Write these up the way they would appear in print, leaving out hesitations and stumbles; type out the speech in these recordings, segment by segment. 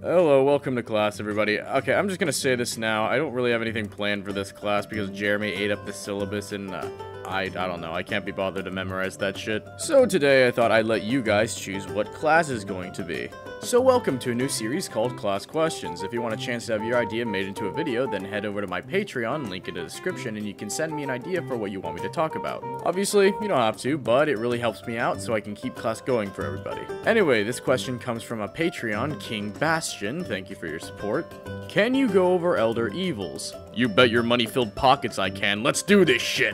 Hello, welcome to class, everybody. Okay, I'm just gonna say this now. I don't really have anything planned for this class because Jeremy ate up the syllabus and, I don't know. I can't be bothered to memorize that shit. So today I thought I'd let you guys choose what class is going to be. So welcome to a new series called Class Questions. If you want a chance to have your idea made into a video, then head over to my Patreon, link in the description, and you can send me an idea for what you want me to talk about. Obviously, you don't have to, but it really helps me out so I can keep class going for everybody. Anyway, this question comes from a Patreon, King Bastion. Thank you for your support. Can you go over Elder Evils? You bet your money-filled pockets I can. Let's do this shit!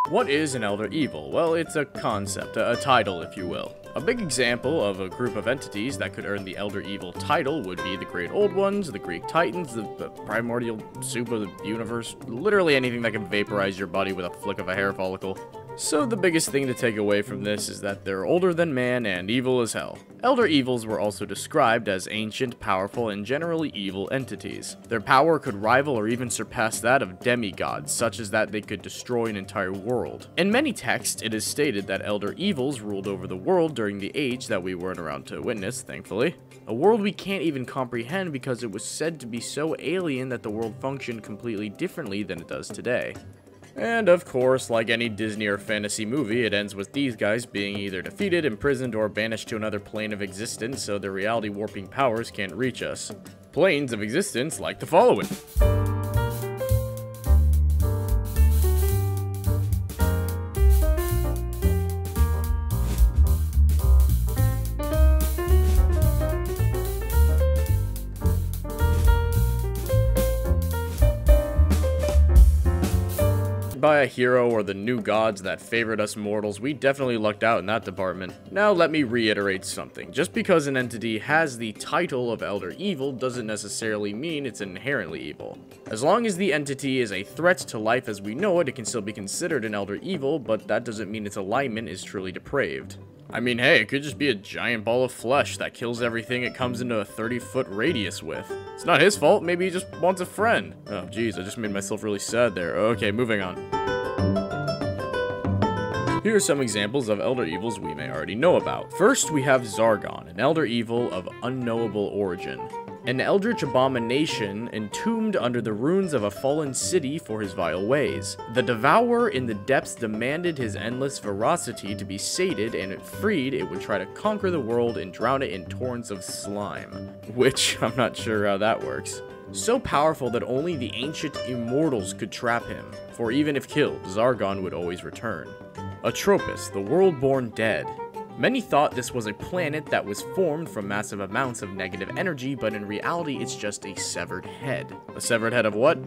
What is an Elder Evil? Well, it's a concept, a title, if you will. A big example of a group of entities that could earn the Elder Evil title would be the Great Old Ones, the Greek Titans, the primordial soup of the universe, literally anything that can vaporize your body with a flick of a hair follicle. So the biggest thing to take away from this is that they're older than man and evil as hell. Elder Evils were also described as ancient, powerful, and generally evil entities. Their power could rival or even surpass that of demigods, such as that they could destroy an entire world. In many texts, it is stated that Elder Evils ruled over the world during the age that we weren't around to witness, thankfully. A world we can't even comprehend because it was said to be so alien that the world functioned completely differently than it does today. And of course, like any Disney or fantasy movie, it ends with these guys being either defeated, imprisoned, or banished to another plane of existence so their reality warping powers can't reach us. Planes of existence like the following. By a hero or the new gods that favored us mortals, we definitely lucked out in that department. Now let me reiterate something. Just because an entity has the title of Elder Evil doesn't necessarily mean it's inherently evil. As long as the entity is a threat to life as we know it, it can still be considered an Elder Evil, but that doesn't mean its alignment is truly depraved. I mean, hey, it could just be a giant ball of flesh that kills everything it comes into a 30-foot radius with. It's not his fault, maybe he just wants a friend. Oh, jeez, I just made myself really sad there. Okay, moving on. Here are some examples of Elder Evils we may already know about. First, we have Zargon, an Elder Evil of unknowable origin. An eldritch abomination entombed under the ruins of a fallen city for his vile ways. The devourer in the depths demanded his endless ferocity to be sated, and if freed, it would try to conquer the world and drown it in torrents of slime. Which, I'm not sure how that works. So powerful that only the ancient immortals could trap him, for even if killed, Zargon would always return. Atropos, the world-born dead. Many thought this was a planet that was formed from massive amounts of negative energy, but in reality it's just a severed head. A severed head of what?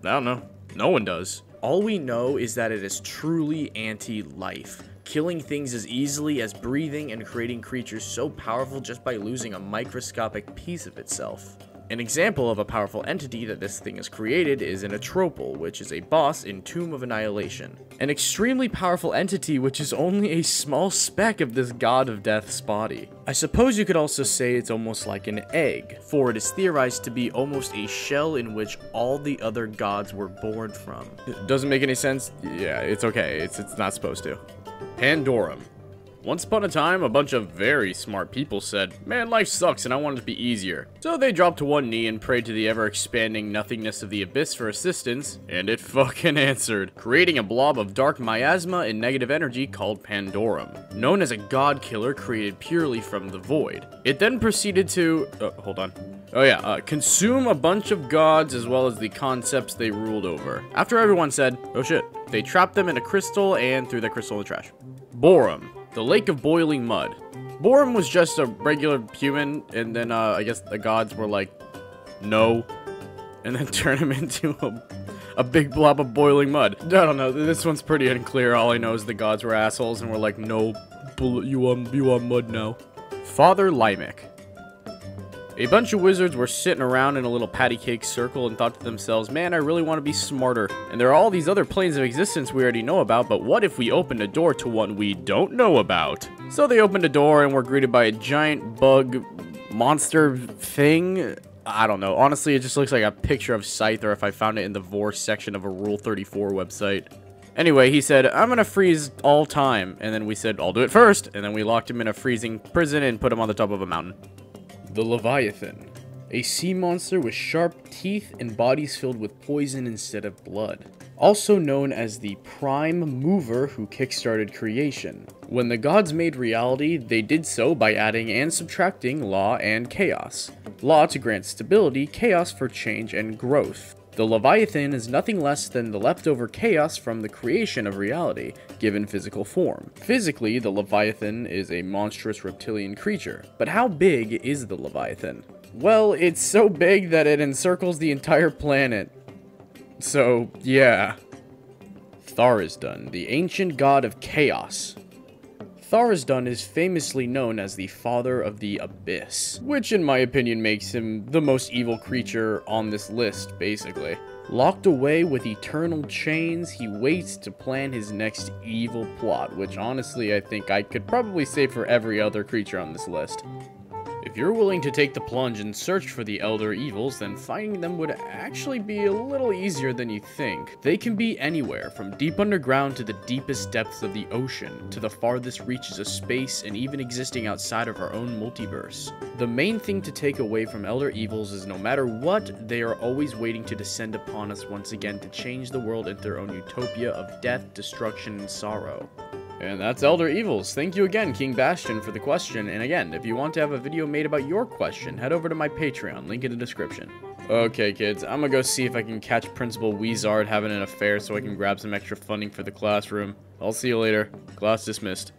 I don't know. No one does. All we know is that it is truly anti-life, killing things as easily as breathing and creating creatures so powerful just by losing a microscopic piece of itself. An example of a powerful entity that this thing has created is an Atropal, which is a boss in Tomb of Annihilation. An extremely powerful entity which is only a small speck of this god of death's body. I suppose you could also say it's almost like an egg, for it is theorized to be almost a shell in which all the other gods were born from. Doesn't make any sense? Yeah, it's okay. It's not supposed to. Pandorum. Once upon a time, a bunch of very smart people said, "Man, life sucks and I want it to be easier." So they dropped to one knee and prayed to the ever-expanding nothingness of the abyss for assistance, and it fucking answered, creating a blob of dark miasma and negative energy called Pandorum, known as a god killer created purely from the void. It then proceeded to, consume a bunch of gods as well as the concepts they ruled over. After everyone said, "Oh shit," they trapped them in a crystal and threw that crystal in the trash. Borum. The Lake of Boiling Mud. Borum was just a regular human, and then, I guess the gods were like, no, and then turned him into a big blob of boiling mud. I don't know, this one's pretty unclear. All I know is the gods were assholes, and were like, no, you want mud now. Father Limerick. A bunch of wizards were sitting around in a little patty cake circle and thought to themselves, man, I really want to be smarter. And there are all these other planes of existence we already know about, but what if we opened a door to one we don't know about? So they opened a door and were greeted by a giant bug monster thing. I don't know. Honestly, it just looks like a picture of Scyther if I found it in the Vor section of a Rule 34 website. Anyway, he said, I'm gonna freeze all time. And then we said, I'll do it first. And then we locked him in a freezing prison and put him on the top of a mountain. The Leviathan. A sea monster with sharp teeth and bodies filled with poison instead of blood. Also known as the prime mover who kickstarted creation. When the gods made reality, they did so by adding and subtracting law and chaos. Law to grant stability, chaos for change and growth. The Leviathan is nothing less than the leftover chaos from the creation of reality, given physical form. Physically, the Leviathan is a monstrous reptilian creature. But how big is the Leviathan? Well, it's so big that it encircles the entire planet. So, yeah. Tharizdun, the ancient god of chaos. Tharizdun is famously known as the father of the abyss, which in my opinion makes him the most evil creature on this list, basically. Locked away with eternal chains, he waits to plan his next evil plot, which honestly I think I could probably say for every other creature on this list. If you're willing to take the plunge and search for the Elder Evils, then finding them would actually be a little easier than you think. They can be anywhere, from deep underground to the deepest depths of the ocean, to the farthest reaches of space, and even existing outside of our own multiverse. The main thing to take away from Elder Evils is no matter what, they are always waiting to descend upon us once again to change the world into their own utopia of death, destruction, and sorrow. And that's Elder Evils. Thank you again, King Bastion, for the question. And again, if you want to have a video made about your question, head over to my Patreon, link in the description. Okay, kids, I'm gonna go see if I can catch Principal Weezard having an affair so I can grab some extra funding for the classroom. I'll see you later. Class dismissed.